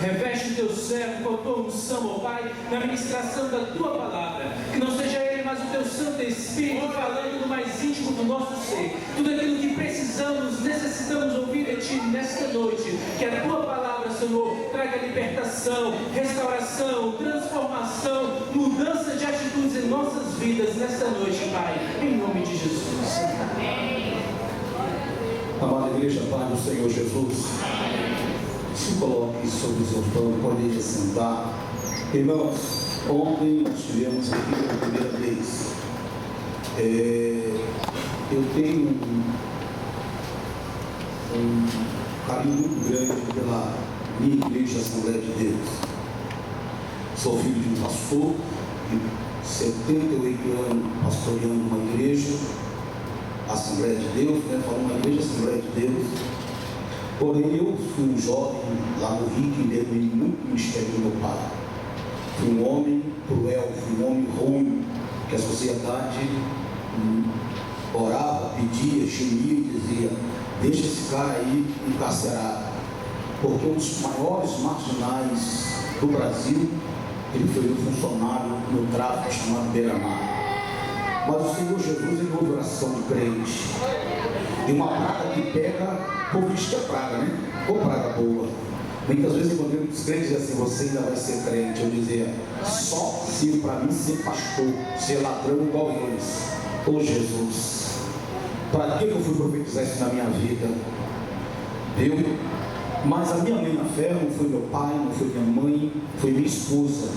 Reveste o teu servo com a tua unção, ó Pai, na ministração da tua palavra. Que não seja ele, mas o teu Santo Espírito falando no mais íntimo do nosso ser. Tudo aquilo que precisamos, necessitamos ouvir de ti nesta noite. Que a tua palavra, Senhor, traga libertação, restauração, transformação, mudança de atitudes em nossas vidas nesta noite, Pai. Em nome de Jesus. Amém. Amada igreja, Pai do Senhor Jesus, se coloque sobre o seu trono, pode sentar. Irmãos, ontem nós estivemos aqui pela primeira vez. Eu tenho um carinho muito grande pela minha igreja Assembleia de Deus. Sou filho de um pastor, de 78 anos pastoreando uma igreja, Assembleia de Deus, falando uma igreja Assembleia de Deus. Porém, eu fui um jovem lá no Rio que mergulhei muito no ministério do meu pai. Fui um homem cruel, fui um homem ruim, que a sociedade orava, pedia, gemia e dizia: deixa esse cara aí encarcerado, porque um dos maiores marginais do Brasil, ele foi um funcionário no tráfico chamado Beira-Mar. Mas o Senhor Jesus, ele ouve oração de crente. E uma praga que pega, por visto é praga, né? Ou praga boa. Muitas vezes eu encontrei muitos crentes e assim: você ainda vai ser crente. Eu dizia: só se para mim ser pastor, ser ladrão igual eles. Ô Jesus, para que eu fui profetizar isso na minha vida? Viu? Mas a minha mãe na fé não foi meu pai, não foi minha mãe, foi minha esposa,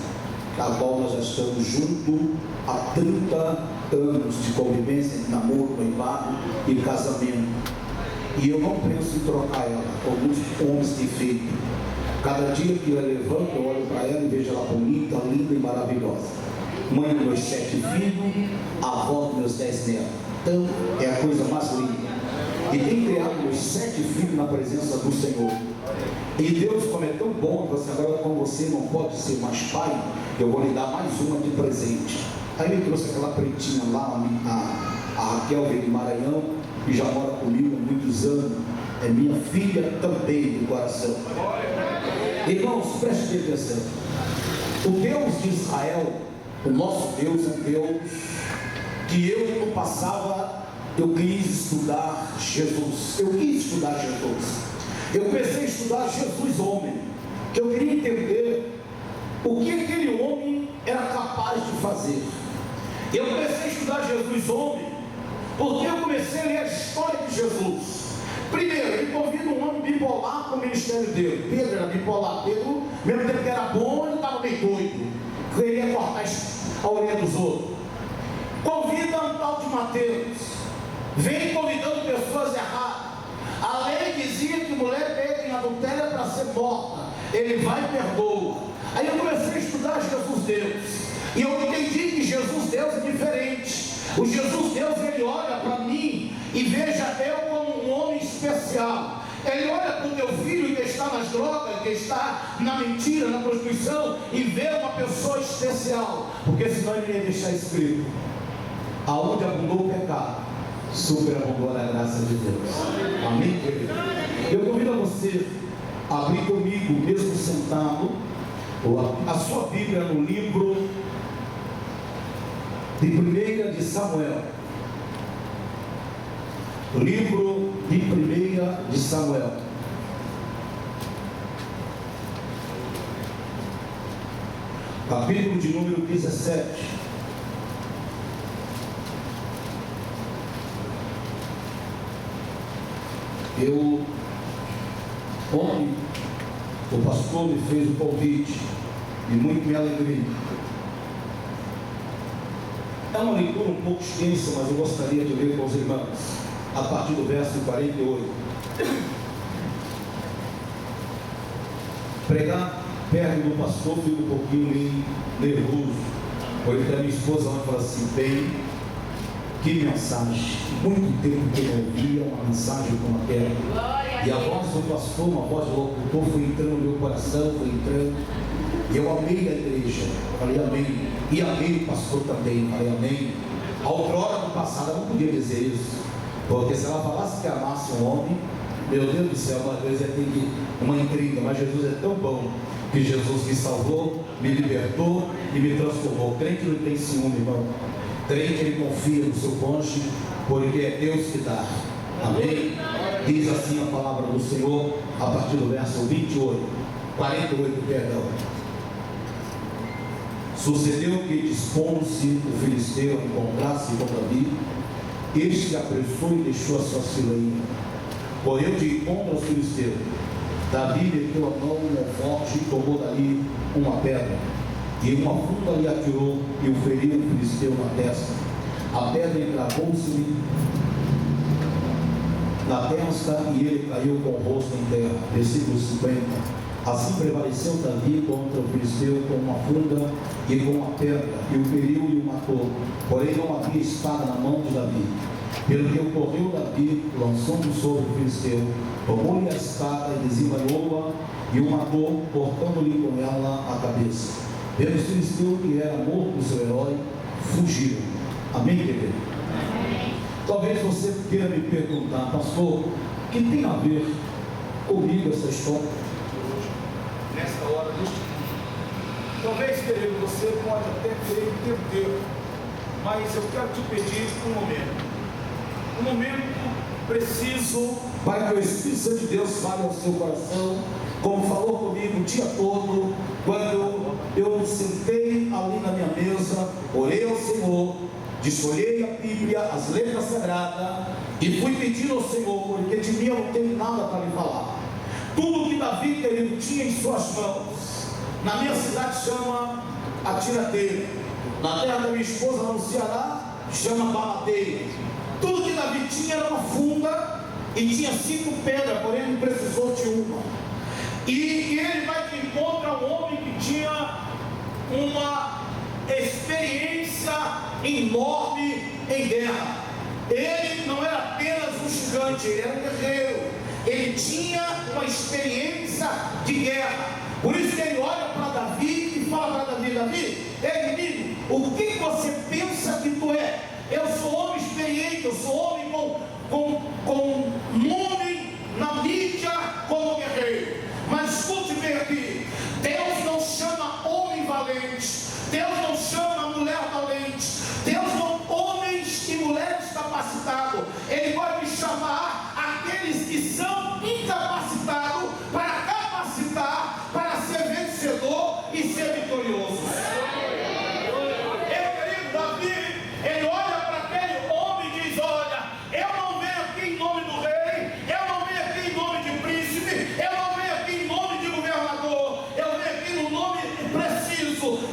a qual nós já estamos juntos há 30 anos de convivência, de namoro, noivado e casamento. E eu não penso em trocar ela. Alguns homens têm feito. Cada dia que eu levanto, eu olho para ela e vejo ela bonita, linda e maravilhosa. Mãe dos meus 7 filhos, avó dos meus 10 netos. Então é a coisa mais linda. E tem criado meus 7 filhos na presença do Senhor. E Deus, como é tão bom, você agora, como você não pode ser mais pai, eu vou lhe dar mais uma de presente. Aí ele trouxe aquela pretinha lá, a Raquel veio de Maranhão, que já mora comigo há muitos anos, é minha filha também do coração. Irmãos, prestem atenção. O Deus de Israel, o nosso Deus, é um Deus que eu, no passado, eu quis estudar Jesus. Eu quis estudar Jesus. Eu pensei em estudar Jesus homem, que eu queria entender o que aquele homem era capaz de fazer. Eu comecei a estudar Jesus homem, porque eu comecei a ler a história de Jesus. Primeiro, ele convida um homem bipolar para o ministério dele. Pedro era bipolar. Pedro, mesmo tempo que era bom, ele estava meio doido, queria cortar a orelha dos outros. Convida um tal de Mateus, vem convidando pessoas erradas. A lei dizia que mulher pega em adultério é para ser morta. Ele vai e perdoa. Aí eu comecei a estudar Jesus Deus, e eu entendi que Jesus Deus é diferente. O Jesus Deus, ele olha para mim e veja eu como um homem especial. Ele olha para o teu filho que está nas drogas, que está na mentira, na prostituição, e vê uma pessoa especial, porque senão ele ia deixar escrito: aonde abundou o pecado, superabundou a graça de Deus. Amém, querido? Eu convido a você a abrir comigo, mesmo sentado, a sua Bíblia no livro de 1 de Samuel. Livro de 1 de Samuel. Capítulo de número 17. Ontem o pastor me fez um convite e muito me alegrei. É uma leitura um pouco extensa, mas eu gostaria de ler com os irmãos a partir do verso 48. Pregar perto do pastor fica um pouquinho nervoso, porque a minha esposa vai falar assim: bem, que mensagem, muito tempo que eu ouvia uma mensagem como aquela. E a voz do pastor, uma voz do locutor, foi entrando no meu coração, foi entrando. E eu amei a igreja, falei amém. E amei o pastor também, falei amém. A outra hora no passado eu não podia dizer isso, porque se ela falasse que amasse um homem, meu Deus do céu, uma coisa tem que uma intriga, mas Jesus é tão bom que Jesus me salvou, me libertou e me transformou. Crente não tem ciúme, irmão. Crente, ele confia no seu cônjuge, porque é Deus que dá. Amém? Diz assim a palavra do Senhor, a partir do verso 48, perdão. Sucedeu que, dispondo-se o filisteu a encontrar-se com Davi, este se apressou e deixou as suas filas ir. Correu de encontro aos filisteus. Davi meteu a mão no forte e tomou dali uma pedra, e uma funda lhe atirou e o feriu o filisteu na testa. A pedra encravou-se na testa e ele caiu com o rosto em terra. Versículo 50. Assim prevaleceu Davi contra o filisteu com uma funda e com uma pedra, e o feriu e o matou. Porém não havia espada na mão de Davi. Pelo que ocorreu Davi, lançando sobre o filisteu, tomou-lhe a espada e desembainhou-a e o matou, cortando-lhe com ela a cabeça. Pelo filisteu que era morto o seu herói, fugiram. Amém, querido? Amém. Talvez você queira me perguntar, pastor, o que tem a ver comigo essa história? Nessa hora, talvez, querido, você pode até querer entender, mas eu quero te pedir um momento preciso, para que o Espírito Santo de Deus fale ao seu coração, como falou comigo o dia todo, quando eu sentei ali na minha mesa, orei ao Senhor, desfolhei a Bíblia, as letras sagradas, e fui pedindo ao Senhor, porque de mim eu não tenho nada para lhe falar. Tudo que Davi, querido, tinha em suas mãos, na minha cidade chama atiradeira, na terra da minha esposa, lá no Ceará, chama baladeira. Tudo que Davi tinha era uma funda e tinha 5 pedras, porém ele precisou de uma. E ele vai de encontro a um homem que tinha uma experiência enorme em guerra. Ele não era apenas um gigante, ele era um guerreiro. Ele tinha uma experiência de guerra. Por isso que ele olha para Davi e fala para Davi: Davi, ei menino, o que você pensa que tu é? Eu sou homem experiente, eu sou homem com nome na mídia como guerreiro. Mas escute bem aqui: Deus não chama homem valente, Deus não chama mulher valente, Deus não homens e mulheres capacitados. Ele vai me chamar aqueles que são incapacitados para capacitar, para ser vencedor e ser vitorioso.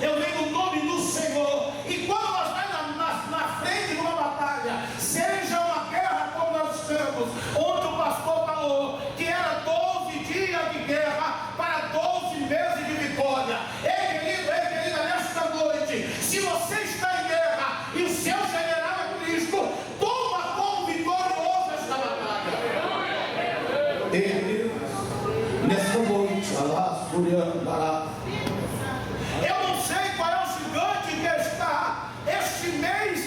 Eu venho no nome do Senhor. E quando nós estamos na frente de uma batalha, seja uma guerra como nós estamos, onde o pastor falou que era 12 dias de guerra para 12 meses de vitória. Ei querida, nesta noite, se você está em guerra e o seu general é Cristo, toma como vitorioso esta batalha. Ei querido, nesta noite, Alá, Surian, Bará,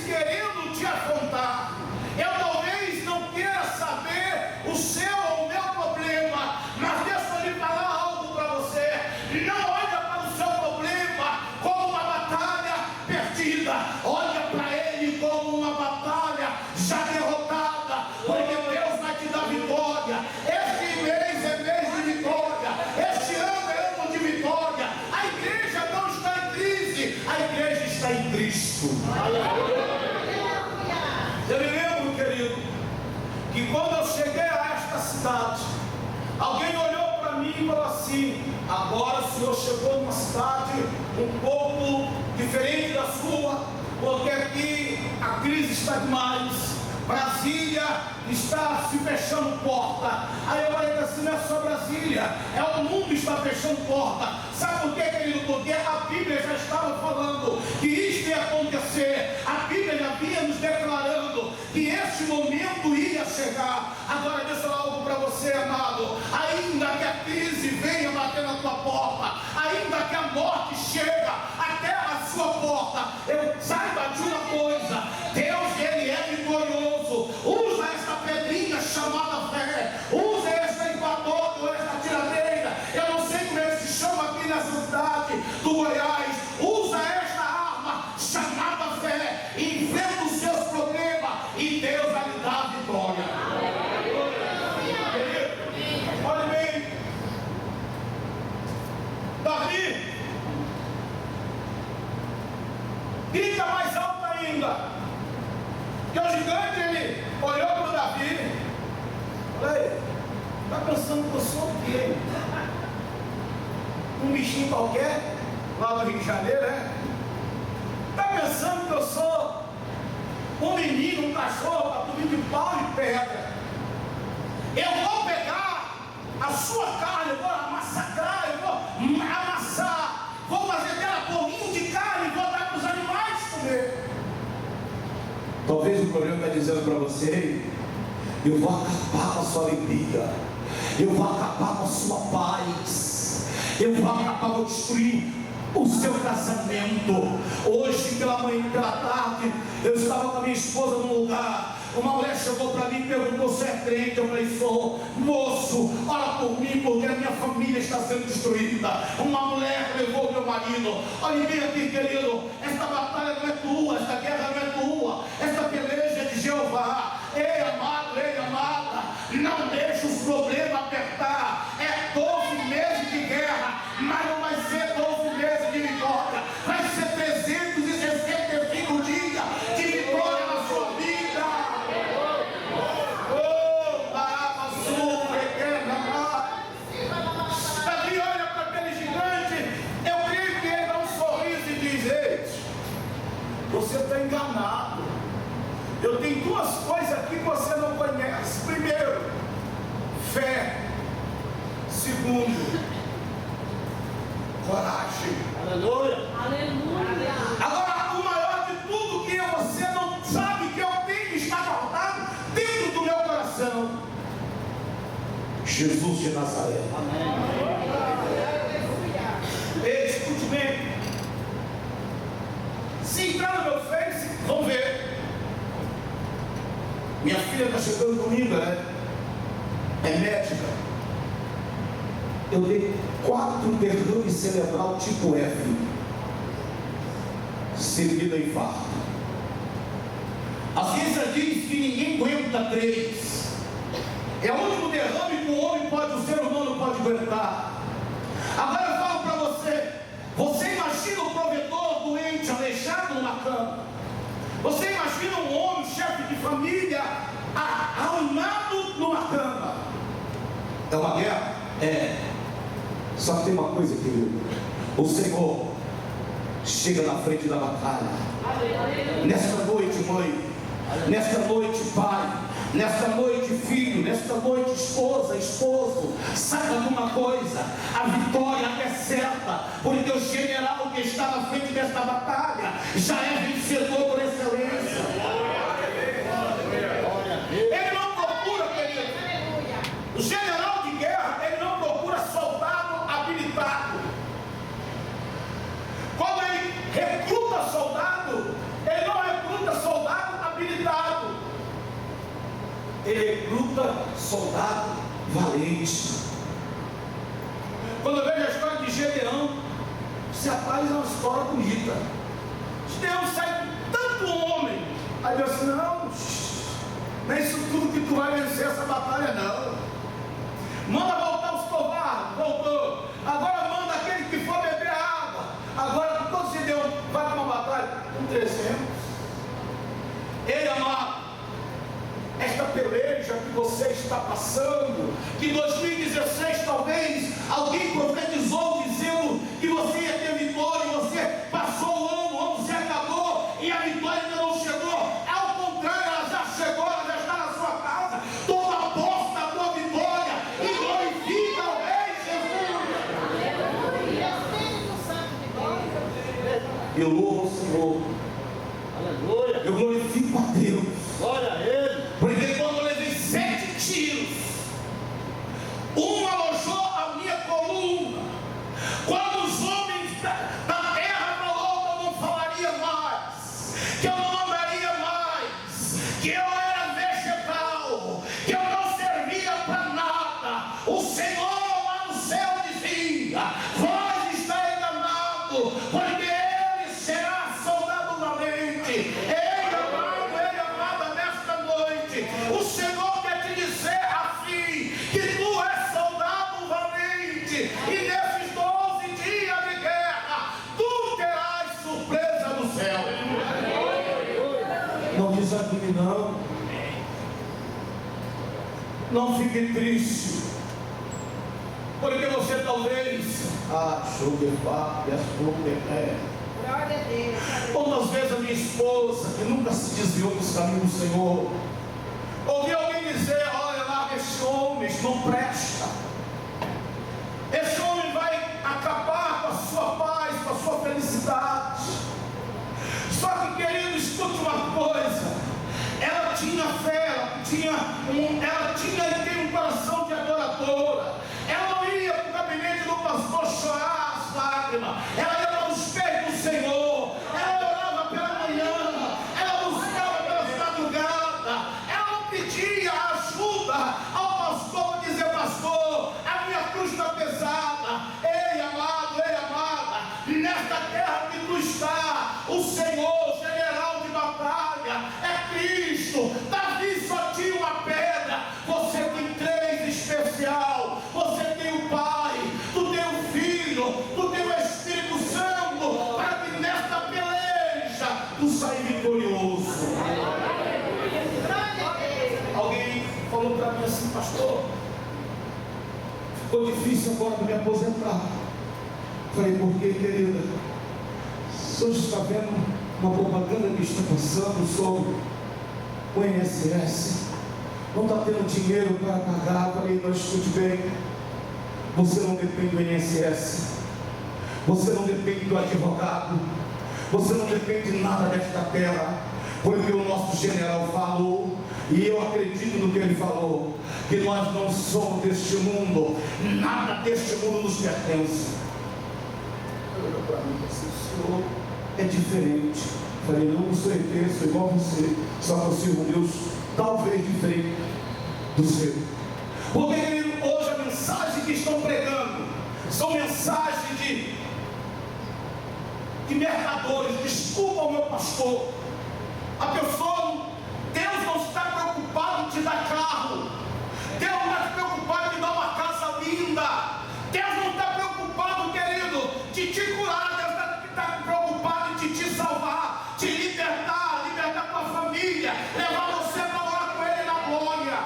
querendo te afrontar. Eu talvez não queira saber o seu ou o meu problema, mas deixa eu lhe falar algo para você. Não olha para o seu problema como uma batalha perdida, olha para ele como uma batalha já derrotada, porque Deus vai te dar vitória. Este mês é mês de vitória, este ano é ano de vitória. A igreja não está em crise, a igreja está em Cristo. Eu me lembro, querido, que quando eu cheguei a esta cidade, alguém olhou para mim e falou assim: agora o senhor chegou numa cidade um pouco diferente da sua, porque aqui a crise está demais, Brasília está se fechando porta. Aí eu falei assim: não é só Brasília, é o mundo está fechando porta. Sabe por quê, querido? Porque a Bíblia já estava falando que isto ia acontecer. A Bíblia já vinha nos declarando que este momento ia chegar. Agora deixa eu falar algo para você, amado. Ainda que a crise venha bater na tua porta, ainda que a morte chega até a sua porta, eu saiba de uma coisa: Deus, ele é vitorioso. Usa essa pedrinha chamada fé, usa ainda. Porque o gigante, ele olhou para o Davi. Falei, está pensando que eu sou o quê? Um bichinho qualquer, lá do Rio de Janeiro, né? Está pensando que eu sou um menino, um cachorro, para tu vir de pau e pedra? Eu vou pegar a sua carne, eu vou massacrar, eu vou amassar, vou fazer dela bolinho de carne e vou dar para os animais comer. Talvez o problema está dizendo para você: eu vou acabar com a sua alegria, eu vou acabar com a sua paz, eu vou acabar, vou destruir o seu casamento. Hoje pela manhã, pela tarde, eu estava com a minha esposa num lugar. Uma mulher chegou para mim e perguntou se é crente. Eu falei, sou. Moço, ora por mim, porque a minha família está sendo destruída. Uma mulher levou meu marido. Olha bem aqui, querido, esta batalha não é tua, esta guerra não é tua, esta peleja é de Jeová. Ei, amado, ei, amada, não deixe os problemas apertar. É 12 meses de guerra, mas não vai ser 12 meses de vitória. Vai ser 365 dias de vitória na sua vida. Davi olha para aquele gigante. Eu creio que ele dá um sorriso e diz: ei, você está enganado. Eu tenho duas coisas aqui que você não conhece. Primeiro, fé. Segundo, coragem. Aleluia. Aleluia. Agora, o maior de tudo que você não sabe que eu tenho que estar guardado dentro do meu coração: Jesus de Nazaré. Ei, escute bem. Se entrar no meu Face, vão ver. Minha filha está chegando comigo, né? É médica. Eu dei 4 derrames cerebral tipo F, seguida a infarto. A ciência diz que ninguém aguenta 3. É o único derrame que o homem pode, o ser humano pode aguentar. Agora eu falo para você: você imagina o provedor doente, aleijado numa cama. Você imagina um homem, chefe de família, arrumado numa cama. É uma guerra? É. Só que tem uma coisa, querido: o Senhor chega na frente da batalha. Nesta noite, mãe, nesta noite, pai, nesta noite, filho, nesta noite, esposa, esposo, saiba de uma coisa: a vitória é certa, porque o general que está na frente desta batalha já é vencedor por excelência. Ele não procura, querido, o general de guerra, ele não procura soldado habilitado. Quando ele recruta soldado, ele não recruta soldado habilitado, ele recruta soldado valente. Quando eu vejo a história de Gedeão, se rapaz é uma história bonita. Gedeão sai com tanto homem. Aí Deus disse: não, não é isso tudo que tu vai vencer essa batalha, não. Manda voltar os covardes. Voltou. Agora manda aquele que for beber água. Agora todo Gedeão vai para uma batalha com 300. Ei, amado, esta peleja que você está passando, que em 2016 talvez alguém profetizou dizendo que você ia ter vitória, e você passou o ano se acabou e a vitória ainda não chegou. Ao contrário, ela já chegou, ela já está na sua casa. Toma posse da tua vitória e glorifica o Rei Jesus. Eu louvo o Senhor. Aleluia. Eu glorifico a Deus. Glória a Ele. Porque quando eu levei 7 tiros, um alojou a minha coluna. Quando os homens da terra falaram que eu não falaria mais, que eu não andaria mais, que eu era vegetal, que eu não servia para nada, o Senhor lá no céu dizia: vós está enganado, porque Ele será soldado valente. Ei, amado, nesta noite, Não fique triste, porque você talvez Glória a Deus. quantas vezes a minha esposa, que nunca se desviou dos caminhos do Senhor, ouvi alguém dizer: olha lá, esse homem não presta, esse homem vai acabar com a sua paz, com a sua felicidade. Só que, querido, escute uma coisa: ela tinha fé, ela tinha e tem um coração de adoradora. Ela não ia para o gabinete do pastor chorar as lágrimas, ela ia para os pés do Senhor, ela orava pela manhã, ela buscava pelas madrugadas, ela não pedia ajuda ao pastor para dizer: pastor, a minha cruz está pesada. Ei, amado, ei, amada, nesta terra que tu está, o Senhor, general de batalha, é Cristo. Davi só tinha uma pedra, você tem três especial. Você tem o Pai, tu tem o Filho, tu tem o Espírito Santo, para que nesta peleja tu saia vitorioso. Alguém falou para mim assim: pastor, ficou difícil agora me aposentar. Falei: por quê, querida? O senhor está vendo uma propaganda que está passando sobre o INSS, não está tendo dinheiro para pagar. Falei: não, escute bem, você não depende do INSS, você não depende do advogado, você não depende de nada desta terra, porque o nosso general falou, e eu acredito no que ele falou, que nós não somos deste mundo, nada deste mundo nos pertence. Olha para mim, o senhor é diferente. Falei: não sou ET, sou igual a você, só que eu sirvo um Deus talvez diferente do seu. Porque hoje a mensagem que estão pregando são mensagens de mercadores. Desculpa o meu pastor, a pessoa, Deus não está preocupado em te dar carro, Deus não está preocupado em te dar uma casa linda, Deus não está preocupado, querido, de te curar. Deus está preocupado em te salvar, te libertar tua família, levar você para morar com Ele na glória.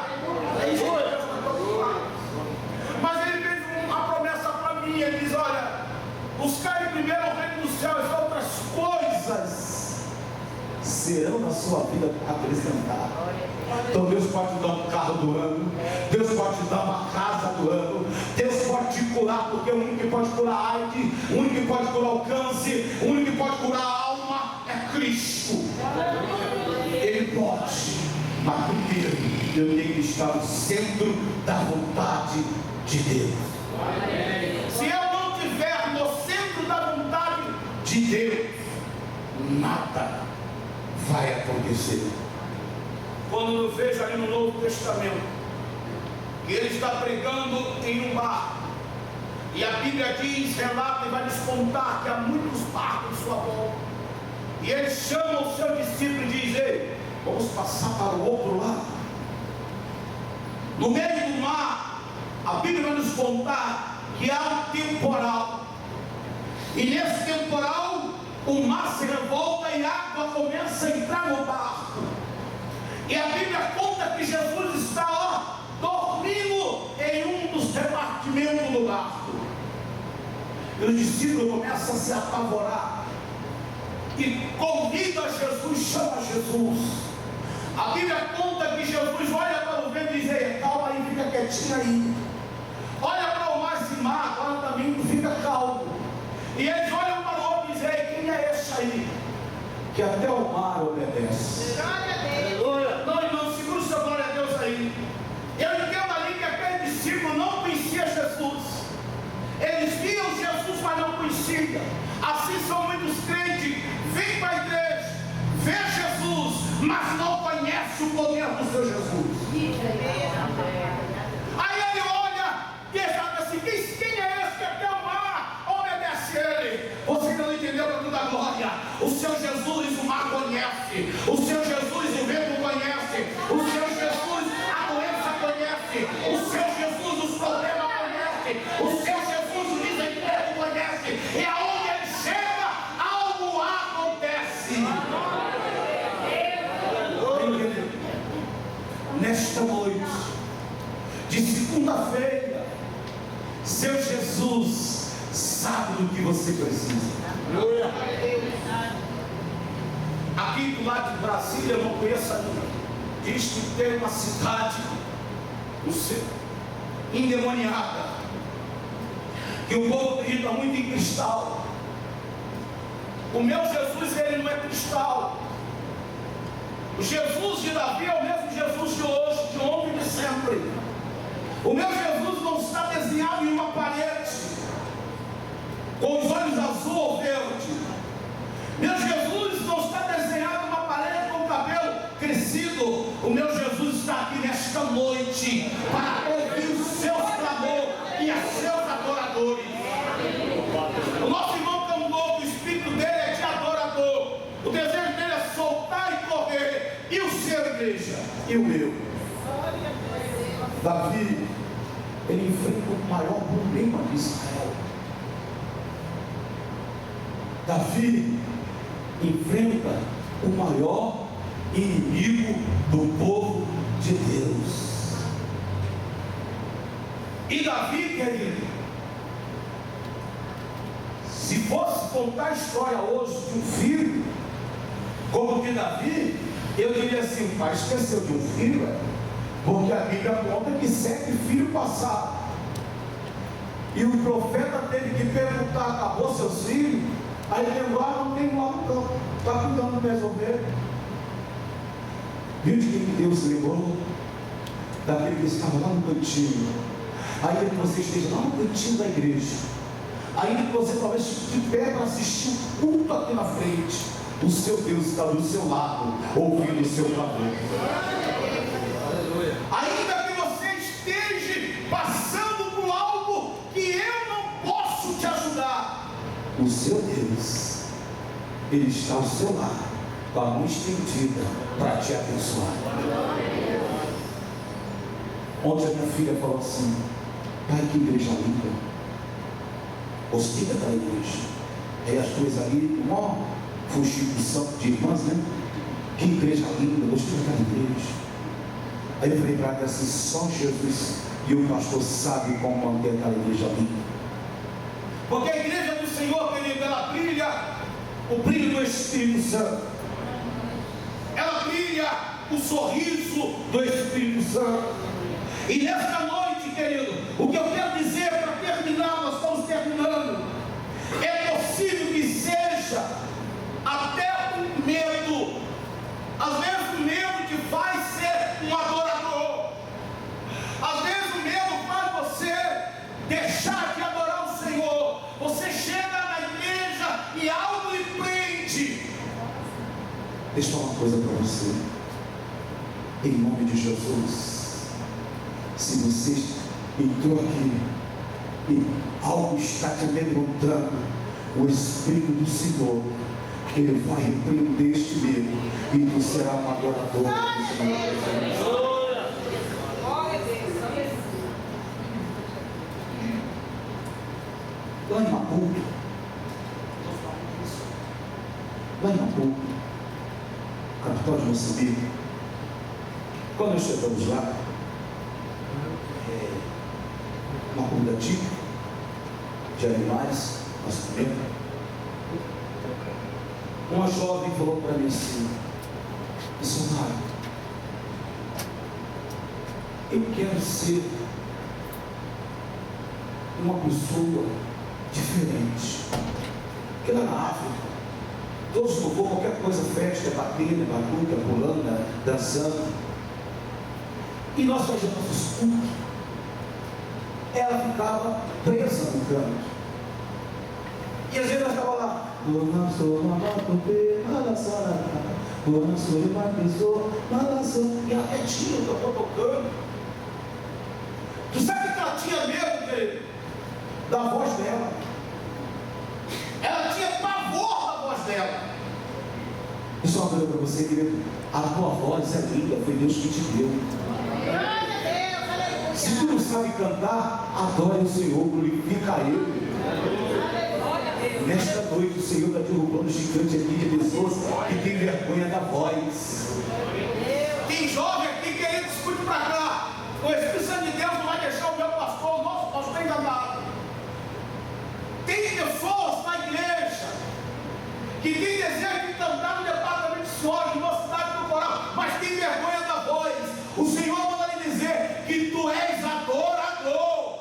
Mas Ele fez uma promessa para mim. Ele diz: olha, buscai primeiro o reino dos céus, e outras coisas serão na sua vida acrescentadas. Então Deus pode te dar um carro do ano, Deus pode te dar uma casa do ano, Deus pode te curar, porque o único que pode curar a AIDS, o único que pode curar o câncer, o único que pode curar a alma é Cristo. Ele pode, mas primeiro eu tenho que estar no centro da vontade de Deus. Se eu não estiver no centro da vontade de Deus, nada vai acontecer. Quando eu vejo ali no Novo Testamento que ele está pregando em um barco, e a Bíblia diz, relata e vai nos contar que há muitos barcos em sua volta, e ele chama o seu discípulo e diz: ei, vamos passar para o outro lado. No meio do mar, a Bíblia vai nos contar que há um temporal, e nesse temporal o mar se revolta e a água começa a entrar no barco. E a Bíblia conta que Jesus está dormindo em um dos repartimentos do barco. E os discípulos começam a se apavorar e convida Jesus, chama Jesus. A Bíblia conta que Jesus olha para o vento e diz: ei, calma aí, fica quietinho aí. Olha para o mar e diz: mar, agora também fica calmo. E eles olham para o outro e dizem: ei, quem é esse aí que até o mar obedece? Aleluia. Não, irmão, segura o seu glória a Deus aí. Eu entendo ali que aquele discípulo não conhecia Jesus. Eles viam Jesus, mas não conheciam. Assim são muitos crentes, vêm para a igreja, vê Jesus, mas não conhece o poder do seu Jesus. Aí ele olha e ele fala assim: quem é esse que até o mar obedece ele? Você ainda não entendeu para toda a glória. O seu Jesus o mar conhece, o seu Jesus o vento conhece, o seu Jesus a doença conhece, o seu Jesus os problemas conhece, o seu Jesus o desemprego conhece, e aonde ele chega, algo acontece. Nesta noite sabe do que você precisa. Glória. Aqui do lado de Brasília, eu não conheço ainda. Diz que tem uma cidade endemoniada, que o povo acredita muito em cristal. O meu Jesus, ele não é cristal. O Jesus de Davi é o mesmo Jesus de hoje, de ontem e de sempre. O meu Jesus não está desenhado em uma parede, com os olhos azul ou verde. Meu Jesus não está desenhado em uma parede com o cabelo crescido. O meu Jesus está aqui nesta noite para ouvir os seus clamores e a seus adoradores. O nosso irmão cantou que o espírito dele é de adorador. O desejo dele é soltar e correr. E o seu, igreja? E o meu? Davi, ele enfrenta o maior problema de Israel. Davi enfrenta o maior inimigo do povo de Deus. E Davi, querido, se fosse contar a história hoje de um filho como de Davi, eu diria assim: o pai esqueceu de um filho, porque a Bíblia conta que 7 filhos passaram, e o profeta teve que perguntar: acabou seus filhos? Aí ele lembrou: não tem lá no campo, está cuidando das ovelhas. Viu de quem Deus lembrou? Daquele que estava lá no cantinho. Ainda que você esteja lá no cantinho da igreja, ainda que você talvez de pé para assistir o culto aqui na frente, o seu Deus está do seu lado, ouvindo o seu clamor. Ainda que você esteja passando por algo que eu não posso te ajudar, o seu Deus, ele está ao seu lado, com a mão estendida para te abençoar. Ontem a minha filha falou assim: pai, que igreja linda. Gostei daquela igreja. Aí as coisas ali, ó, fuxico de irmãs, né? Que igreja linda, gostei daquela igreja. Aí eu falei para ela assim: só Jesus e o pastor sabe como manter aquela igreja linda. Porque a igreja do Senhor, querido, ela brilha o brilho do Espírito Santo. Ela brilha o sorriso do Espírito Santo. E nesta noite, querido, o que eu quero dizer para terminar, nós estamos terminando, é possível que seja até um medo, às vezes o medo te faz ser um adorador, às vezes o medo faz você deixar de adorar o Senhor. Você chega na igreja e algo lhe prende. Deixa eu falar uma coisa para você, em nome de Jesus. Se você entrou aqui e algo está te amedrontando, o Espírito do Senhor, ele vai repreender este medo e tu será um adorador do Senhor. Lá em Maputo, capital de Moçambique, quando nós chegamos lá, uma comida típica de animais, nós comemos. Uma jovem falou para mim assim: missionário, eu quero ser uma pessoa diferente. Porque lá na África, todos louvor, qualquer coisa, festa, é batendo, é batuta, é pulando, é dançando. E nós fazíamos nossos cultos. Ela ficava presa no canto. E às vezes ela estava lá. E ela quietinha, eu estou tocando. Tu sabe que ela tinha medo, querido, da voz dela. Ela tinha pavor da voz dela. Deixa eu falar para você, querido. A tua voz é linda, foi Deus que te deu. Se tu não sabe cantar, adore o Senhor, glorifica Ele. Nesta noite o Senhor está derrubando o gigante aqui de pessoas que tem vergonha da voz. Tem jovem aqui querendo escute para cá. O Espírito Santo de Deus não vai deixar o meu pastor, o nosso pastor enganado. Tem pessoas que tem desejo de cantar no departamento de sonhos, de mocidade do coral, mas tem vergonha da voz. O Senhor manda lhe dizer que tu és adorador.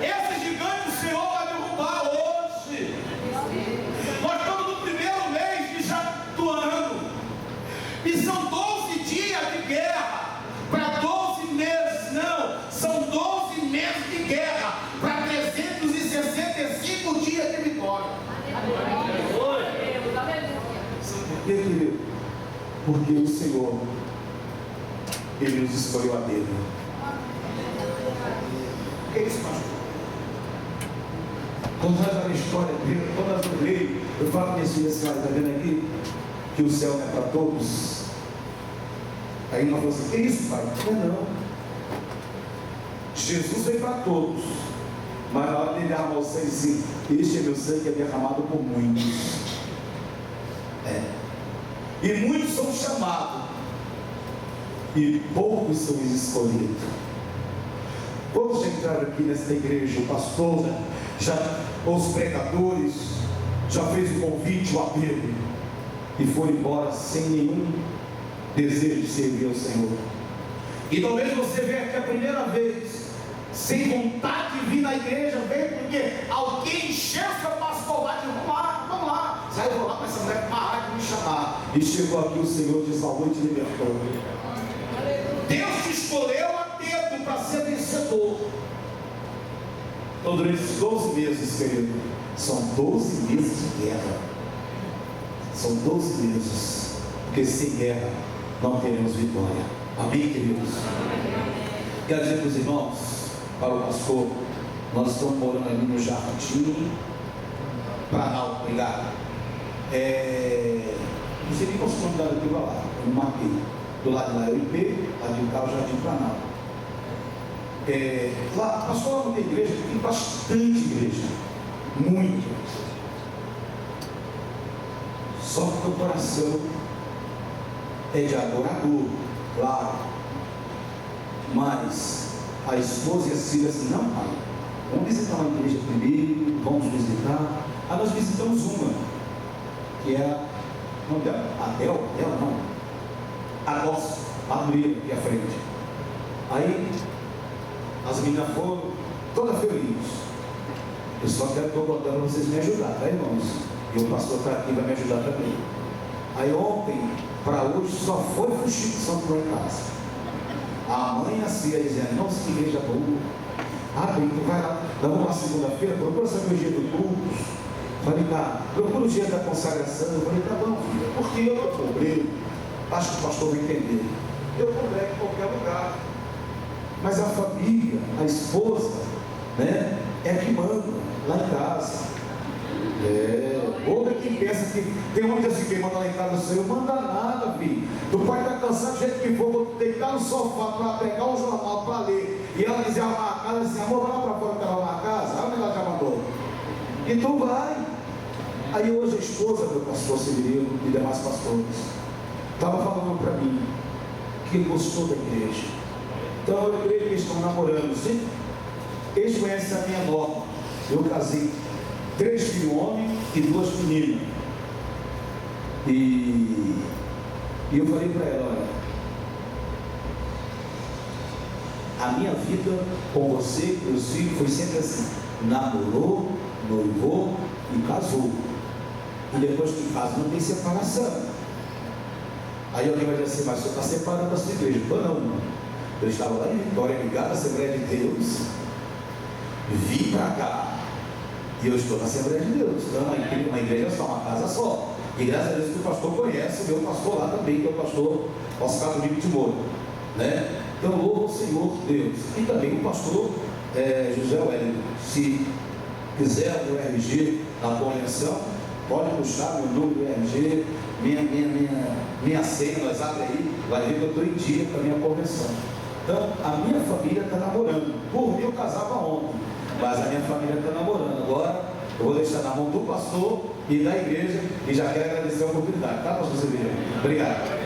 Esse gigante o Senhor vai derrubar hoje. Nós estamos no primeiro mês de Jatuano e são 12 dias de guerra para 12 meses. Não, são 12 meses de guerra para 365 dias de vitória. Por quê, querido? Porque o Senhor, Ele nos escolheu a dedo. O que é isso, pastor? Quando nós vamos na história, quando nós vamos ler, eu falo para minha filha assim: olha, está vendo aqui que o céu não é para todos? Aí nós falamos assim: que isso, pai? Não. Jesus veio para todos, mas na hora de derramar o sangue, sim, este é meu sangue que é derramado por muitos. E muitos são chamados, e poucos são escolhidos. Quando já entraram aqui nesta igreja, o pastor, os pregadores, já fez o convite, o apelo, e foram embora sem nenhum desejo de servir ao Senhor. E talvez você venha aqui a primeira vez, sem vontade de vir na igreja, veio porque alguém encheu seu pastor lá, vamos lá, sai, eu vou lá para essa mulher parar de me chamar. E chegou aqui o Senhor de salvou e te libertou. Deus te escolheu a dedo para ser vencedor. Então, durante esses 12 meses, querido, são 12 meses de guerra. São 12 meses, porque sem guerra não teremos vitória. Amém, queridos? Quero dizer para os irmãos, para o pastor, nós estamos morando ali no Jardim Planalto, obrigado. Não sei nem qual é o nome da igreja lá, eu marquei. Do lado de lá é o IP, lá de cá o Jardim Planalto. Lá, pastor, lá não tem igreja, tem bastante igreja, muito. Só que o coração é de adorador, claro, mas a esposa e as filhas assim: não, pai, vamos visitar uma igreja primeiro, vamos visitar. Aí nós visitamos uma, que é o nome dela, Adel, não, a nossa, a Maria, aqui à frente. Aí as meninas foram todas felizes. Eu só quero que eu botando vocês me ajudar, tá, irmãos? E o pastor está aqui, vai me ajudar também. Aí ontem para hoje só foi fuxição por casa. A mãe e a filha dizendo: não, que igreja boa. Bem, tu vai lá, vamos lá segunda-feira, procura saber o dia do culto. Falei: tá, procura o dia da consagração. Eu falei: tá bom, filha, porque eu não cobrei. Acho que o pastor vai entender. Eu cobrei em qualquer lugar. Mas a família, a esposa, né, é que manda lá em casa. Outra que pensa que tem um assim que manda lá em casa do Senhor, manda nada, filho. Tu pode estar cansado do jeito que for, vou deitar no sofá para pegar um jornal para ler. E ela dizer arrumar a casa, assim: amor, vai lá para fora para arrumar a casa. Olha onde ela já mandou. E tu vai. Aí hoje a esposa do pastor Severino e demais pastores estava falando para mim que gostou da igreja. Então eu creio que eles estão namorando, sim? Eles conhecem a minha norma. Eu casei 3 filhos homens e 2 meninas. E eu falei para ela: olha, a minha vida com você, meus filhos, foi sempre assim: namorou, noivou e casou. E depois que casa não tem separação. Aí alguém vai dizer assim: mas você está separando da sua igreja. Eu não, irmão. Eu estava lá em Vitória, ligado à Assembleia de Deus, vim para cá, e eu estou na Assembleia de Deus. Então uma igreja só, uma casa só. E graças a Deus que o pastor conhece, o meu pastor lá também, que é o pastor Oscar Domingos de Moura, né? Então louvo o Senhor Deus. E também o pastor José Wellington. Se quiser o RG na convenção, pode puxar meu número do RG, minha senha, nós abre aí, vai ver que eu estou em dia para a minha convenção. Então, a minha família está namorando. Por mim, eu casava ontem, mas a minha família está namorando. Agora, eu vou deixar na mão do pastor e da igreja, e já quero agradecer a oportunidade, tá, pastor Severino? Obrigado.